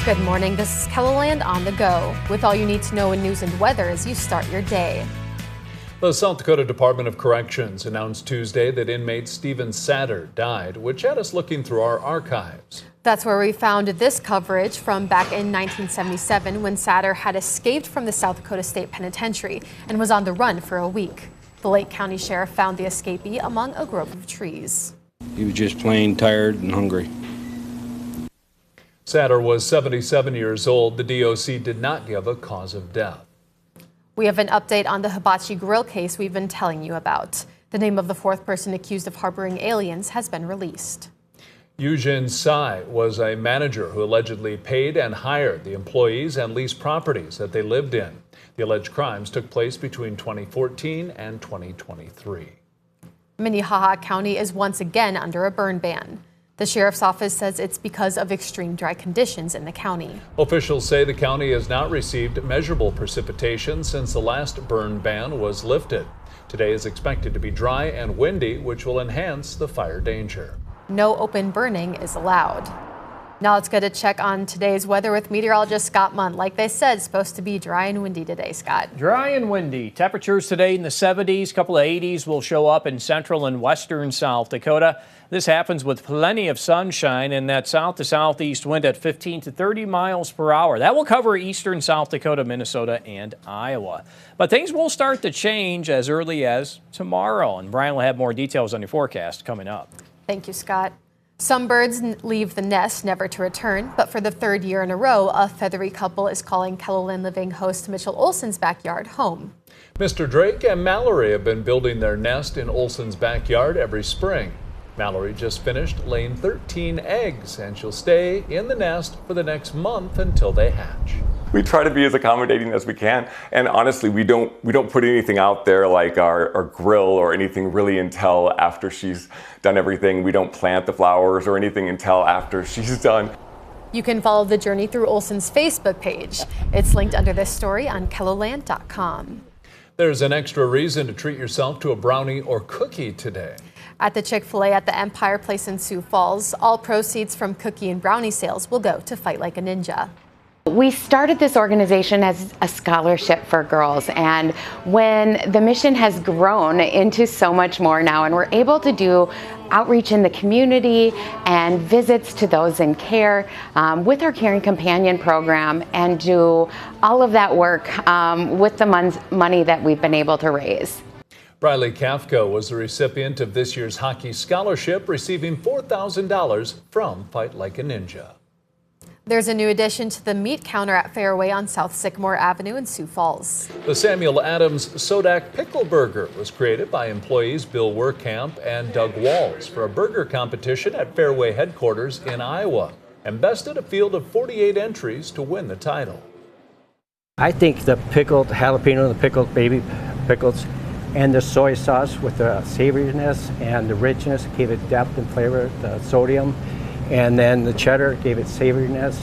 Good morning, this is KELOLAND on the go, with all you need to know in news and weather as you start your day. The South Dakota Department of Corrections announced Tuesday that inmate Stephen Satter died, which had us looking through our archives. That's where we found this coverage from back in 1977 when Satter had escaped from the South Dakota State Penitentiary and was on the run for a week. The Lake County Sheriff found the escapee among a grove of trees. He was just plain tired and hungry. Satter was 77 years old. The DOC did not give a cause of death. We have an update on the Hibachi grill case we've been telling you about. The name of the fourth person accused of harboring aliens has been released. Yujin Tsai was a manager who allegedly paid and hired the employees and leased properties that they lived in. The alleged crimes took place between 2014 and 2023. Minnehaha County is once again under a burn ban. The sheriff's office says it's because of extreme dry conditions in the county. Officials say the county has not received measurable precipitation since the last burn ban was lifted. Today is expected to be dry and windy, which will enhance the fire danger. No open burning is allowed. Now let's get a check on today's weather with meteorologist Scott Munn. Like they said, it's supposed to be dry and windy today, Scott. Dry and windy. Temperatures today in the 70s, couple of 80s will show up in central and western South Dakota. This happens with plenty of sunshine and that south to southeast wind at 15 to 30 miles per hour. That will cover eastern South Dakota, Minnesota, and Iowa. But things will start to change as early as tomorrow. And Brian will have more details on your forecast coming up. Thank you, Scott. Some birds leave the nest never to return, but for the third year in a row, a feathery couple is calling KELOLAND Living host Mitchell Olson's backyard home. Mr. Drake and Mallory have been building their nest in Olson's backyard every spring. Mallory just finished laying 13 eggs, and she'll stay in the nest for the next month until they hatch. We try to be as accommodating as we can, and honestly, we don't put anything out there like our grill or anything really until after she's done everything. We don't plant the flowers or anything until after she's done. You can follow the journey through Olson's Facebook page. It's linked under this story on KELOLAND.com. There's an extra reason to treat yourself to a brownie or cookie today. At the Chick-fil-a at the Empire Place in Sioux Falls, all proceeds from cookie and brownie sales will go to Fight Like a Ninja. We started this organization as a scholarship for girls, and when the mission has grown into so much more now, and we're able to do outreach in the community and visits to those in care with our Caring Companion program, and do all of that work with the money that we've been able to raise. Briley Kafka was the recipient of this year's hockey scholarship, receiving $4,000 from Fight Like a Ninja. There's a new addition to the meat counter at Fairway on South Sycamore Avenue in Sioux Falls. The Samuel Adams Sodak Pickleburger was created by employees Bill Werkamp and Doug Walls for a burger competition at Fairway headquarters in Iowa, and bested a field of 48 entries to win the title. I think the pickled jalapeno, the pickled baby pickles, and the soy sauce with the savoriness and the richness gave it depth and flavor, the sodium. And then the cheddar gave it savoriness.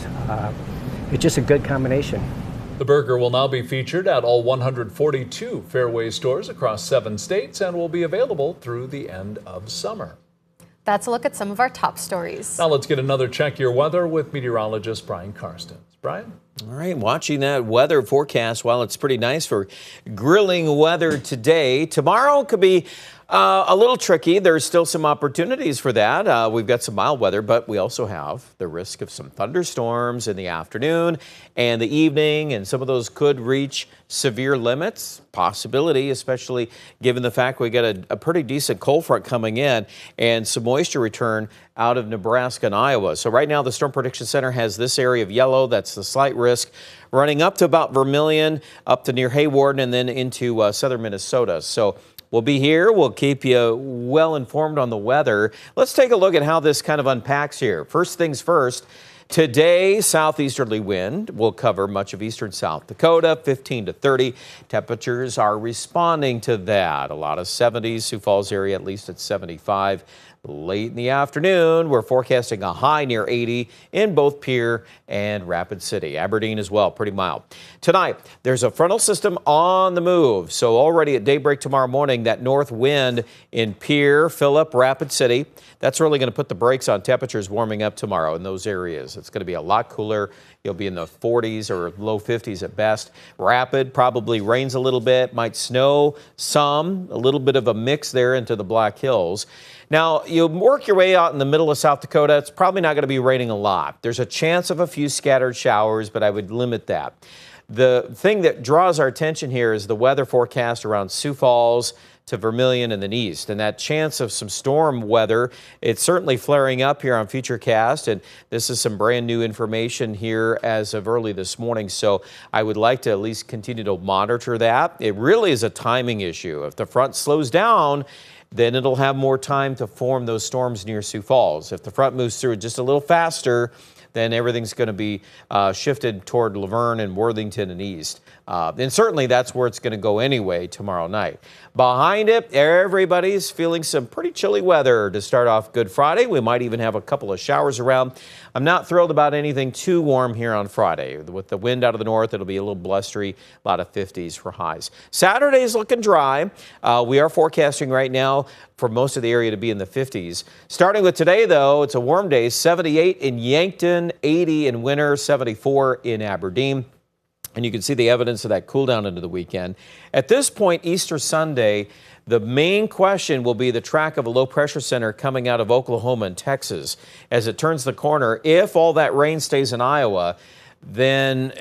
It's just a good combination. The burger will now be featured at all 142 Fairway stores across 7 states and will be available through the end of summer. That's a look at some of our top stories. Now let's get another check your weather with meteorologist Brian Karstens. Brian? All right, watching that weather forecast. While it's pretty nice for grilling weather today, tomorrow could be a little tricky. There's still some opportunities for that. We've got some mild weather, but we also have the risk of some thunderstorms in the afternoon and the evening, and some of those could reach severe limits. Possibility, especially given the fact we got a pretty decent cold front coming in and some moisture return out of Nebraska and Iowa. So right now the Storm Prediction Center has this area of yellow. That's the slight risk, running up to about Vermilion, up to near Hayward, and then into southern Minnesota. So we'll be here. We'll keep you well informed on the weather. Let's take a look at how this kind of unpacks here. First things first, today, southeasterly wind will cover much of eastern South Dakota, 15 to 30. Temperatures are responding to that. A lot of 70s, Sioux Falls area at least at 75. Late in the afternoon, we're forecasting a high near 80 in both Pierre and Rapid City. Aberdeen as well, pretty mild. Tonight, there's a frontal system on the move. So already at daybreak tomorrow morning, that north wind in Pierre, Phillip, Rapid City, that's really going to put the brakes on temperatures warming up tomorrow in those areas. It's going to be a lot cooler. You'll be in the 40s or low 50s at best. Rapid probably rains a little bit, might snow some, a little bit of a mix there into the Black Hills. Now, you work your way out in the middle of South Dakota. It's probably not going to be raining a lot. There's a chance of a few scattered showers, but I would limit that. The thing that draws our attention here is the weather forecast around Sioux Falls to Vermilion and then east. And that chance of some storm weather, it's certainly flaring up here on Futurecast. And this is some brand new information here as of early this morning. So I would like to at least continue to monitor that. It really is a timing issue. If the front slows down, then it'll have more time to form those storms near Sioux Falls. If the front moves through just a little faster, then everything's going to be shifted toward Laverne and Worthington and east. And certainly that's where it's going to go anyway tomorrow night. Behind it, everybody's feeling some pretty chilly weather to start off Good Friday. We might even have a couple of showers around. I'm not thrilled about anything too warm here on Friday. With the wind out of the north, it'll be a little blustery, a lot of 50s for highs. Saturday's looking dry. We are forecasting right now for most of the area to be in the 50s. Starting with today, though, it's a warm day, 78 in Yankton, 80 in Winter, 74 in Aberdeen. And you can see the evidence of that cool down into the weekend. At this point, Easter Sunday, the main question will be the track of a low pressure center coming out of Oklahoma and Texas. As it turns the corner, if all that rain stays in Iowa, then,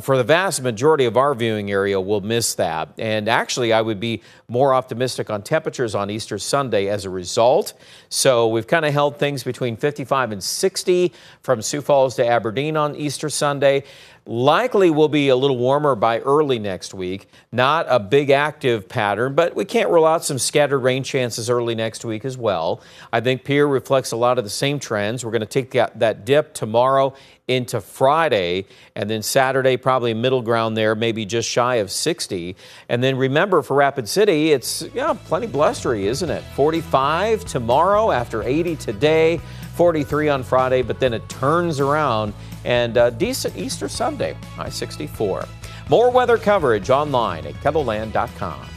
for the vast majority of our viewing area, we'll miss that. And actually, I would be more optimistic on temperatures on Easter Sunday as a result. So we've kind of held things between 55 and 60 from Sioux Falls to Aberdeen on Easter Sunday. Likely will be a little warmer by early next week. Not a big active pattern, but we can't rule out some scattered rain chances early next week as well. I think Pierre reflects a lot of the same trends. We're going to take that dip tomorrow into Friday, and then Saturday probably middle ground there, maybe just shy of 60. And then remember, for Rapid City, it's plenty blustery, isn't it? 45 tomorrow after 80 today, 43 on Friday, but then it turns around and decent Easter Sunday, high 64. More weather coverage online at KEVOLAND.com.